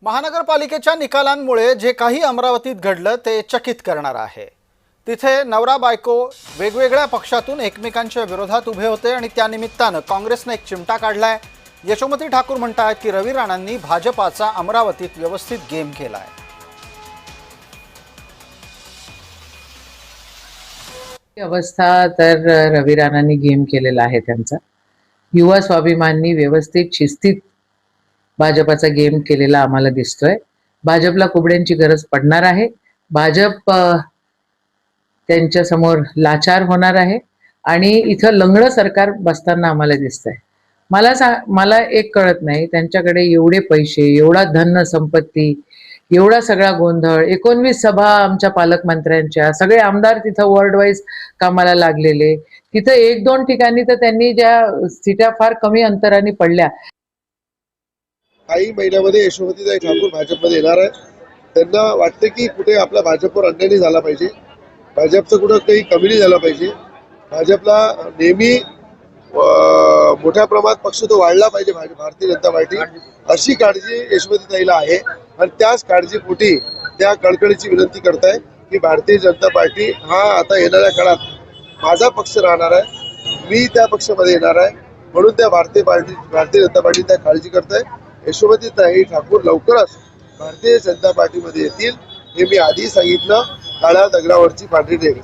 महानगरपालिकेच्या निकालांमुळे जे काही अमरावतीत घडलं ते चकित करणार आहे। तिथे नवरा बायको वेगवेगळ्या पक्षातून एकमेकांच्या विरोधात उभे होते आणि त्या निमित्तानं काँग्रेसने एक चिमटा काढलाय। यशोमती ठाकूर म्हणतात की रवी राणांनी भाजपाचा अमरावतीत व्यवस्थित गेम केलाय। अवस्था तर रवी राणांनी गेम केलेला आहे त्यांचा। युवा स्वाभिमाननी व्यवस्थित शिस्तीत भाजपाचा गेम केलेला आम्हाला दिसतोय। भाजपला कुबड्यांची गरज पडणार आहे। भाजप त्यांच्या समोर लाचार होणार आहे आणि इथं लंगडं सरकार बसताना आम्हाला दिसतंय। मला एक कळत नाही, त्यांच्याकडे एवढे पैसे, एवढा धन संपत्ती, एवढा सगळा गोंधळ, 19 सभा आमच्या पालकमंत्र्यांच्या, सगळे आमदार तिथं वॉर्ड वाईज कामाला लागलेले, तिथं 1-2 ठिकाणी तर त्यांनी ज्या सीटा फार कमी अंतराने पडल्या। काही महिन्यामध्ये यशोमतीताई ठाकूर भाजपमध्ये येणार आहे। त्यांना वाटते की कुठे आपला भाजपवर अन्याय नाही झाला पाहिजे, भाजपचं कुठं काही कमी नाही झाला पाहिजे। भाजपला नेहमी मोठ्या प्रमाणात पक्ष तो वाढला पाहिजे, भारतीय जनता पार्टी, अशी काळजी यशोमतीताईला आहे। आणि त्याच काळजीपोटी त्या कळकळीची विनंती करताय की भारतीय जनता पार्टी हा आता येणाऱ्या काळात माझा पक्ष राहणार आहे, मी त्या पक्षामध्ये येणार आहे, म्हणून त्या भारतीय जनता पार्टी त्या काळजी करताय। यशोमतीताई ठाकूर लवकरच भारतीय जनता पार्टीमध्ये येतील, हे मी आधी सांगितलं। काळ्या दगडावरची पांढरी रेघ।